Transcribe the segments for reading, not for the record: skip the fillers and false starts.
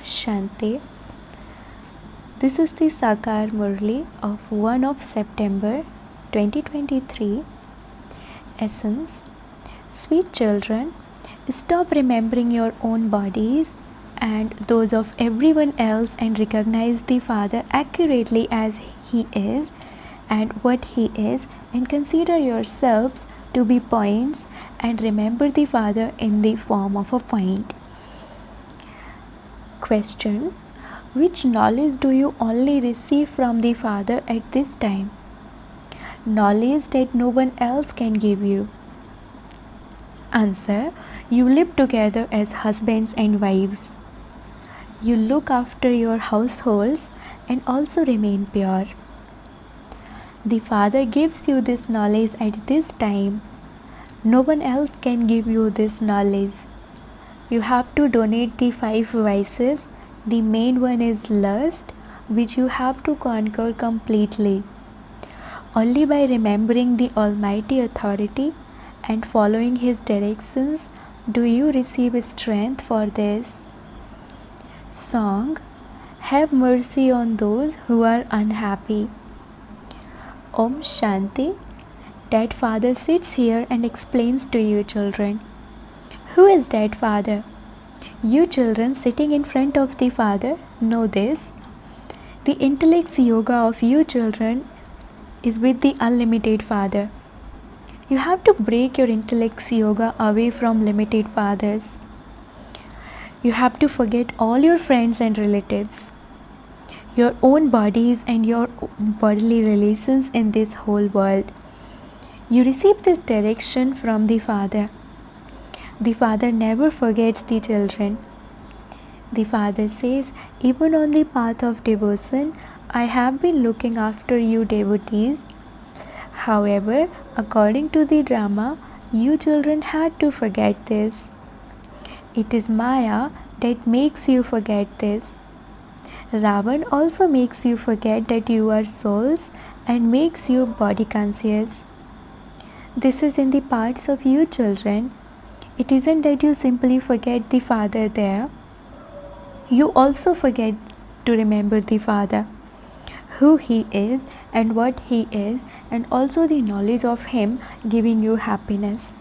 Shanti. This is the Sakar Murli of 1 of September 2023. Essence. Sweet children, stop remembering your own bodies and those of everyone else and recognize the Father accurately as He is and what He is, and consider yourselves to be points and remember the Father in the form of a point. Question. Which knowledge do you only receive from the Father at this time? Knowledge that no one else can give you. Answer. You live together as husbands and wives. You look after your households and also remain pure. The Father gives you this knowledge at this time. No one else can give you this knowledge. You have to donate the 5 vices. The main one is lust, which you have to conquer completely. Only by remembering the Almighty authority and following His directions do you receive strength for this. Song. Have mercy on those who are unhappy. Om Shanti. That Father sits here and explains to you, children. Who is that Father? You children sitting in front of the Father know this. The intellect's yoga of you children is with the unlimited Father. You have to break your intellect's yoga away from limited fathers. You have to forget all your friends and relatives, your own bodies and your bodily relations in this whole world. You receive this direction from the Father. The Father never forgets the children. The Father says, even on the path of devotion, I have been looking after you devotees. However, according to the drama, you children had to forget this. It is Maya that makes you forget this. Ravan also makes you forget that you are souls and makes you body conscious. This is in the parts of you children. It isn't that you simply forget the Father there. You also forget to remember the Father, who He is and what He is, and also the knowledge of Him giving you happiness.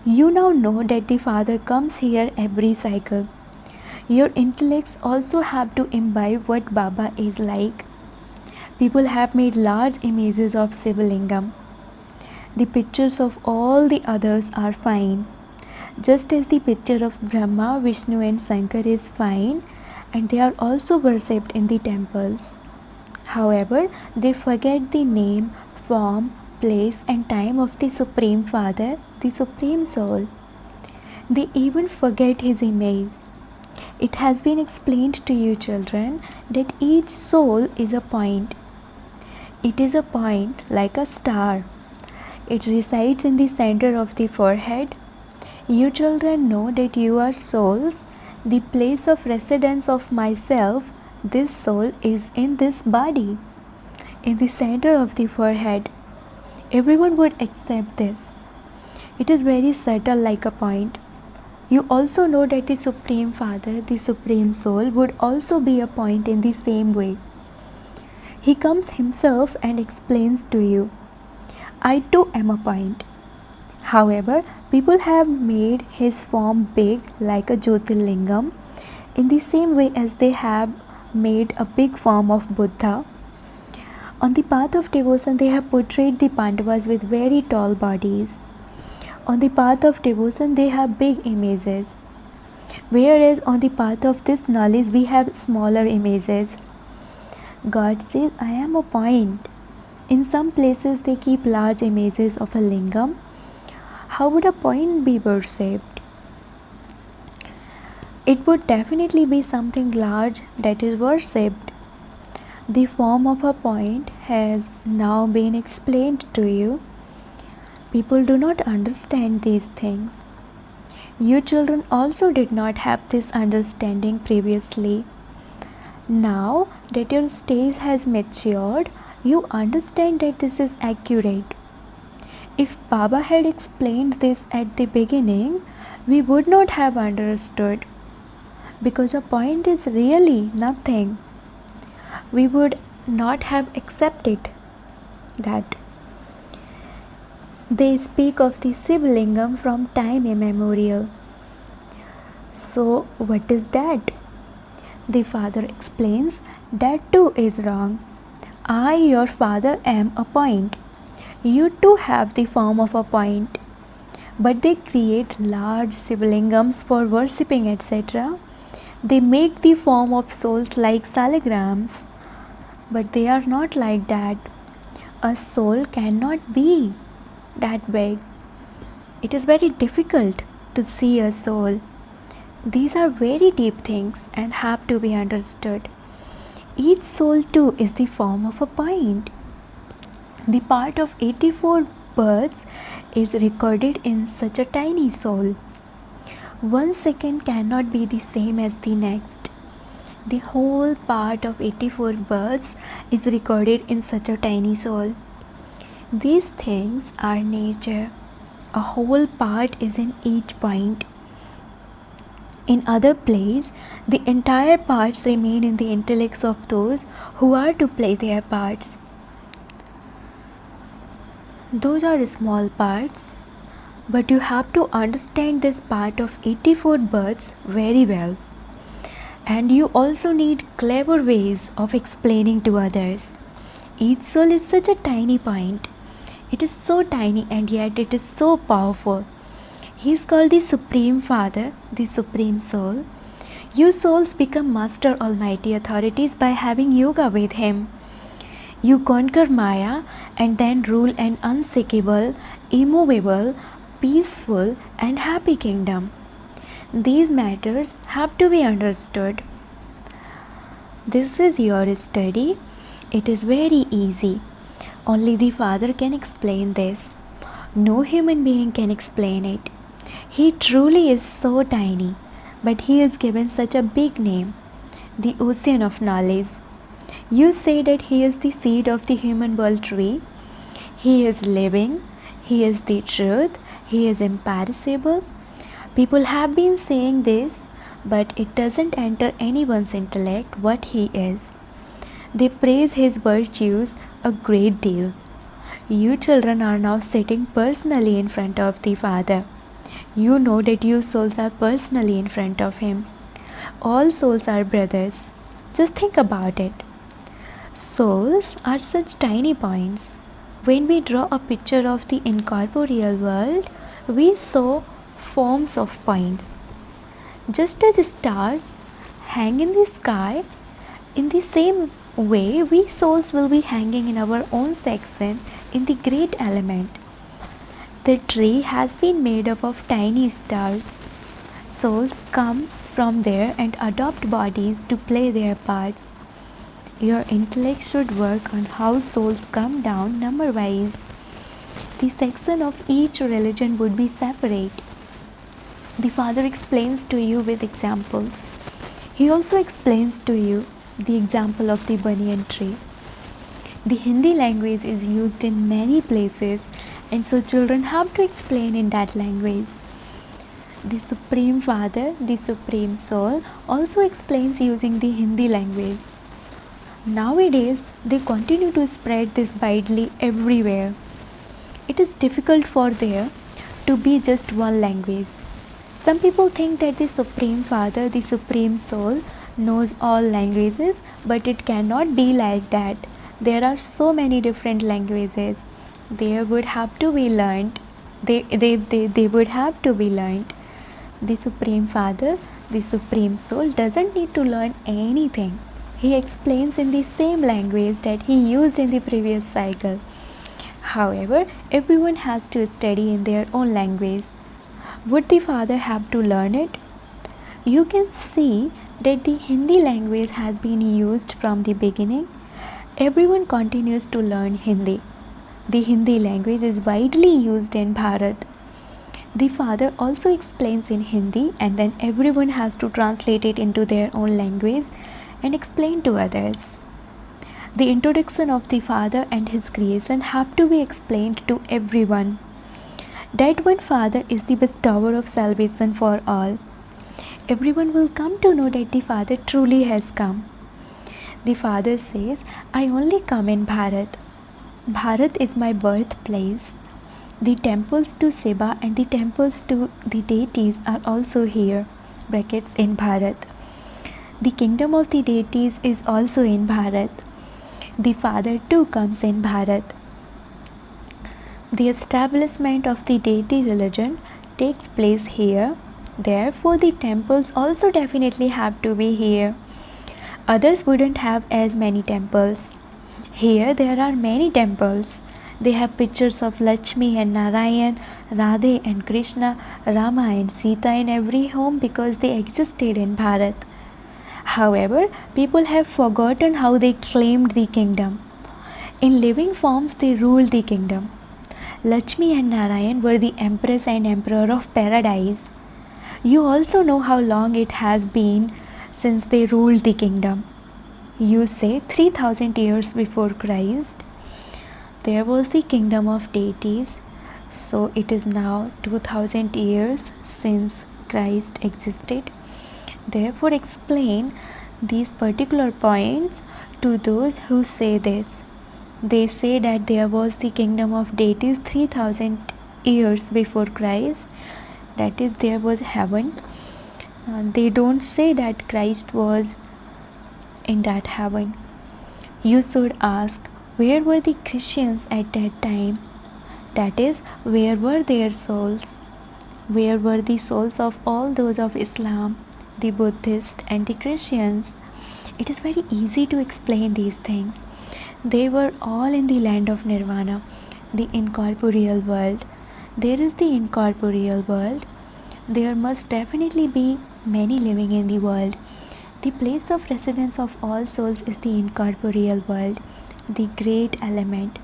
You now know that the Father comes here every cycle. Your intellects also have to imbibe what Baba is like. People have made large images of Sivalingam. The pictures of all the others are fine. Just as the picture of Brahma, Vishnu and Shankar is fine, and they are also worshipped in the temples. However, they forget the name, form, place and time of the Supreme Father, the Supreme Soul. They even forget His image. It has been explained to you children that each soul is a point. It is a point like a star. It resides in the center of the forehead. You children know that you are souls. The place of residence of myself, this soul, is in this body, in the center of the forehead. Everyone would accept this. It is very subtle like a point. You also know that the Supreme Father, the Supreme Soul, would also be a point in the same way. He comes Himself and explains to you, I too am a point. However, people have made His form big like a Jyotirlingam in the same way as they have made a big form of Buddha. On the path of devotion, they have portrayed the Pandavas with very tall bodies. On the path of devotion, they have big images. Whereas on the path of this knowledge, we have smaller images. God says, I am a point. In some places, they keep large images of a lingam. How would a point be worshipped? It would definitely be something large that is worshipped. The form of a point has now been explained to you. People do not understand these things. You children also did not have this understanding previously. Now that your stage has matured, you understand that this is accurate. If Baba had explained this at the beginning, we would not have understood. because a point is really nothing. We would not have accepted that. They speak of the Siblingam from time immemorial. So, what is that? The father explains, that too is wrong. I, your father, am a point. You too have the form of a point. But they create large Siblingams for worshipping, etc. They make the form of souls like salagrams. But they are not like that. A soul cannot be that big. It is very difficult to see a soul. These are very deep things and have to be understood. Each soul too is the form of a point. The part of 84 births is recorded in such a tiny soul. 1 second cannot be the same as the next. The whole part of 84 births is recorded in such a tiny soul. These things are nature. A whole part is in each point. In other place, the entire parts remain in the intellects of those who are to play their parts. Those are small parts, but you have to understand this part of 84 births very well. And you also need clever ways of explaining to others. Each soul is such a tiny point. It is so tiny and yet it is so powerful. He is called the Supreme Father, the Supreme Soul. You souls become Master Almighty authorities by having yoga with Him. You conquer Maya and then rule an unshakable, immovable, peaceful and happy kingdom. These matters have to be understood. This is your study. It is very easy. Only the Father can explain this. No human being can explain it. He truly is so tiny, but He is given such a big name, the ocean of knowledge. You say that He is the seed of the human world tree. He is living. He is the truth. He is imperishable. People have been saying this, but it doesn't enter anyone's intellect what He is. They praise His virtues a great deal. You children are now sitting personally in front of the Father. You know that you souls are personally in front of Him. All souls are brothers. Just think about it. Souls are such tiny points. When we draw a picture of the incorporeal world, we saw forms of points. Just as stars hang in the sky, in the same way we souls will be hanging in our own section in the great element. The tree has been made up of tiny stars. Souls come from there and adopt bodies to play their parts. Your intellect should work on how souls come down number-wise. The section of each religion would be separate. The Father explains to you with examples. He also explains to you the example of the banyan tree. The Hindi language is used in many places, and so children have to explain in that language. The Supreme Father, the Supreme Soul, also explains using the Hindi language. Nowadays, they continue to spread this widely everywhere. It is difficult for there to be just one language. Some people think that the Supreme Father, the Supreme Soul, knows all languages, but it cannot be like that. There are so many different languages. They would have to be learned. They would have to be learned. The Supreme Father, the Supreme Soul, doesn't need to learn anything. He explains in the same language that he used in the previous cycle. However, everyone has to study in their own language. Would the Father have to learn it? You can see that the Hindi language has been used from the beginning. Everyone continues to learn Hindi. The Hindi language is widely used in Bharat. The Father also explains in Hindi, and then everyone has to translate it into their own language and explain to others. The introduction of the Father and His creation have to be explained to everyone. That one Father is the bestower of salvation for all. everyone will come to know that the Father truly has come. The Father says, I only come in Bharat. Bharat is my birthplace. The temples to Shiva and the temples to the deities are also here, brackets in Bharat. The kingdom of the deities is also in Bharat. The Father too comes in Bharat. The establishment of the deity religion takes place here. Therefore, the temples also definitely have to be here. Others wouldn't have as many temples. Here there are many temples. They have pictures of Lakshmi and Narayan, Radhe and Krishna, Rama and Sita in every home because they existed in Bharat. However, people have forgotten how they claimed the kingdom. In living forms, they ruled the kingdom. Lakshmi and Narayan were the empress and emperor of paradise. You also know how long it has been since they ruled the kingdom. You say 3000 years before Christ, there was the kingdom of deities. So it is now 2000 years since Christ existed. Therefore, explain these particular points to those who say this. They say that there was the kingdom of deities 3000 years before Christ, that is, there was heaven. They don't say that Christ was in that heaven. You should ask, where were the Christians at that time? That is, where were their souls? Where were the souls of all those of Islam, the Buddhists and the Christians? It is very easy to explain these things. They were all in the land of Nirvana, the incorporeal world. There is the incorporeal world. There must definitely be many living in the world. The place of residence of all souls is the incorporeal world, the great element.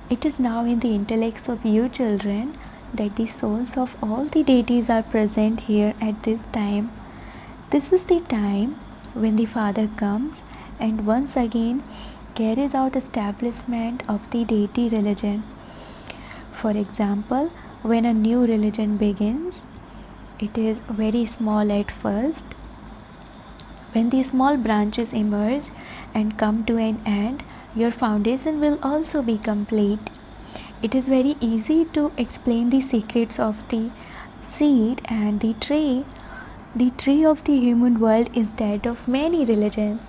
It is now in the intellects of you children that the souls of all the deities are present here at this time. This is the time when the Father comes and once again carries out establishment of the deity religion. For example, when a new religion begins, it is very small at first. When the small branches emerge and come to an end, your foundation will also be complete. It is very easy to explain the secrets of the seed and the tree. The tree of the human world is that of many religions.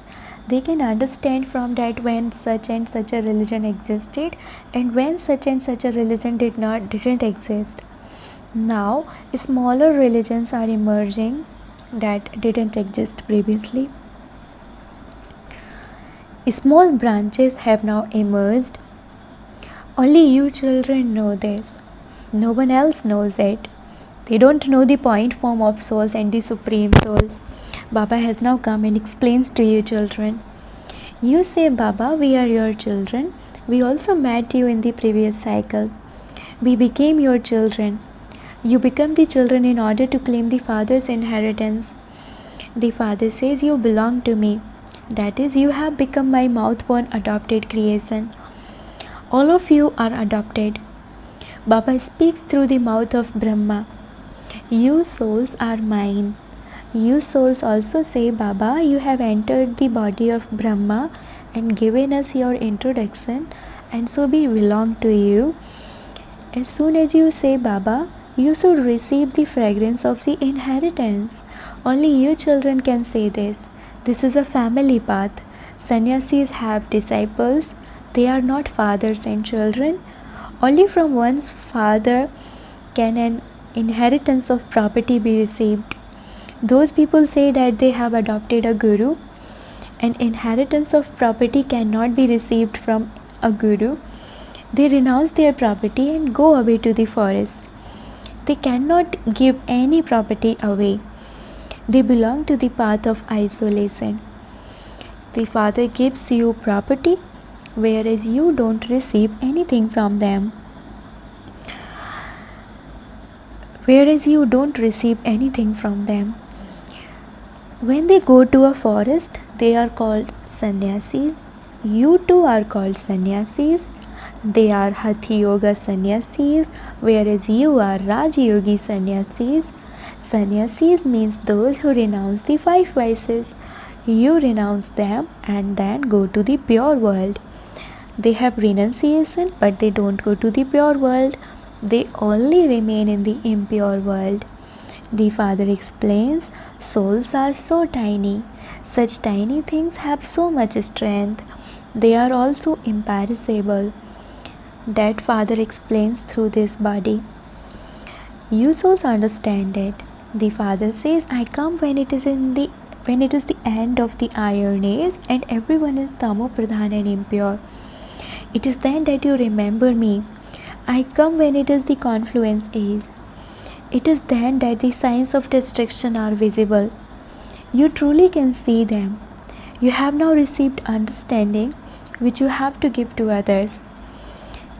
They can understand from that when such and such a religion existed and when such and such a religion didn't exist. Now, smaller religions are emerging that didn't exist previously. Small branches have now emerged. Only you children know this. No one else knows it. They don't know the point form of souls and the supreme soul. Baba has now come and explains to you children. You say, Baba, we are your children. We also met you in the previous cycle. We became your children. You become the children in order to claim the Father's inheritance. The Father says you belong to me. That is, you have become my mouth-born adopted creation. All of you are adopted. Baba speaks through the mouth of Brahma. You souls are mine. You souls also say, Baba, you have entered the body of Brahma and given us your introduction, and so we belong to you. As soon as you say, Baba, you should receive the fragrance of the inheritance. Only you children can say this. This is a family path. Sannyasis have disciples. They are not fathers and children. Only from one's father can an inheritance of property be received. Those people say that they have adopted a guru. An inheritance of property cannot be received from a guru. They renounce their property and go away to the forest. They cannot give any property away. They belong to the path of isolation. The Father gives you property, whereas you don't receive anything from them. When they go to a forest, they are called sannyasis. You too are called sannyasis. They are Hatha Yoga sannyasis, whereas you are Raj Yogi sannyasis. Sannyasis means those who renounce the 5 vices. You renounce them and then go to the pure world. They have renunciation, but they don't go to the pure world. They only remain in the impure world. The Father explains, souls are so tiny. Such tiny things have so much strength. They are also imperishable. That Father explains through this body. You souls understand it. The Father says, I come when it is the end of the iron age and everyone is tamo pradhan and impure. It is then that you remember me. I come when it is the confluence age. It is then that the signs of destruction are visible. You truly can see them. You have now received understanding which you have to give to others.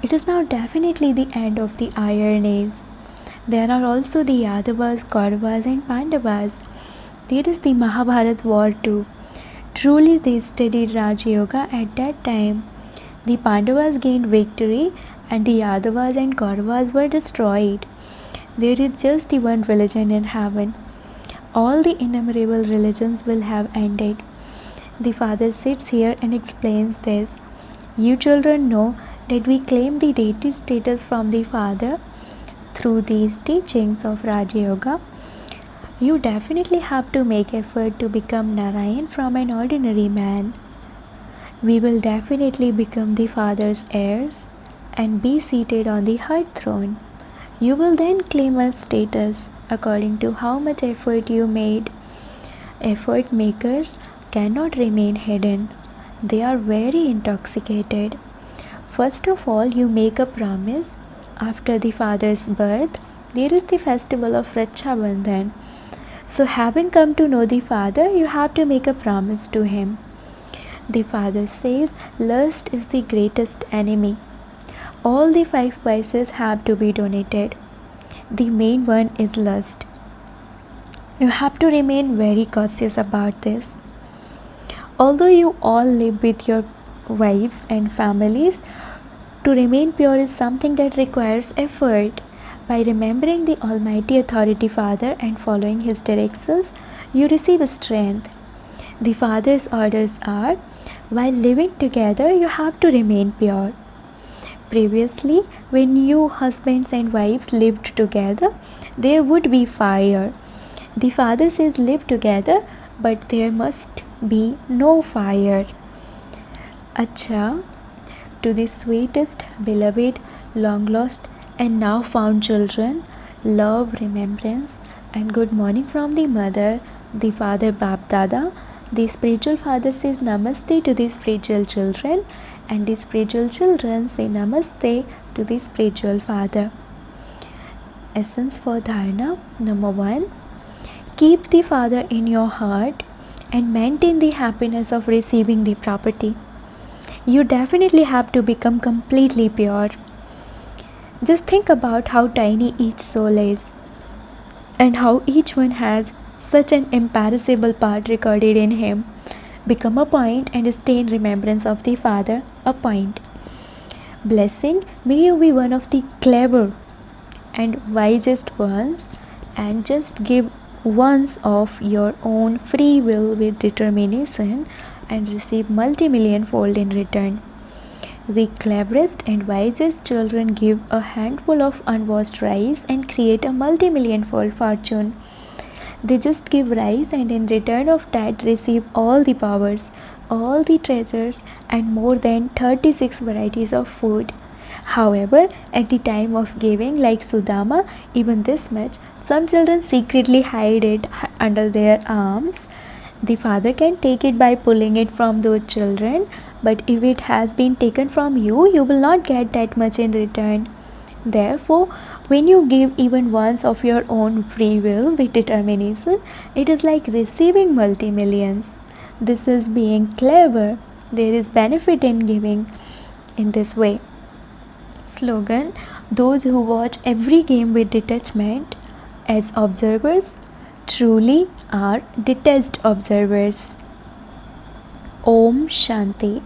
It is now definitely the end of the iron age. There are also the Yadavas, Kauravas and Pandavas. There is the Mahabharat war too. Truly they studied Raj Yoga at that time. The Pandavas gained victory and the Yadavas and Kauravas were destroyed. There is just the one religion in heaven. All the innumerable religions will have ended. The Father sits here and explains this. You children know that we claim the deity status from the Father through these teachings of Raja Yoga. You definitely have to make effort to become Narayan from an ordinary man. We will definitely become the Father's heirs and be seated on the heart throne. You will then claim a status according to how much effort you made. Effort makers cannot remain hidden. They are very intoxicated. First of all, you make a promise. After the Father's birth, there is the festival of Raksha Bandhan. So having come to know the Father, you have to make a promise to him. The Father says, lust is the greatest enemy. All the 5 vices have to be donated. The main one is lust. You have to remain very cautious about this. Although you all live with your wives and families, to remain pure is something that requires effort. By remembering the Almighty Authority Father and following His directions, you receive strength. The Father's orders are, while living together, you have to remain pure. Previously, when you husbands and wives lived together, there would be fire. The Father says live together, but there must be no fire. Acha, to the sweetest, beloved, long lost and now found children, love, remembrance and good morning from the mother, the Father Bap Dada. The spiritual father says namaste to the spiritual children and the spiritual children say namaste to the spiritual father. Essence for dharana. Number 1. Keep the Father in your heart and maintain the happiness of receiving the property. You definitely have to become completely pure. Just think about how tiny each soul is and how each one has such an imperishable part recorded in him. Become a point and stay in remembrance of the Father, a point. Blessing, may you be one of the clever and wisest ones and just give once of your own free will with determination and receive multi-million fold in return. The cleverest and wisest children give a handful of unwashed rice and create a multi-million fold fortune. They just give rice and in return of that receive all the powers, all the treasures and more than 36 varieties of food. However, at the time of giving, like Sudama, even this much, some children secretly hide it under their arms. The Father can take it by pulling it from those children, but if it has been taken from you, you will not get that much in return. Therefore, when you give even once of your own free will with determination, it is like receiving multi-millions. This is being clever. There is benefit in giving in this way. Slogan: those who watch every game with detachment as observers truly are detached observers. Om Shanti.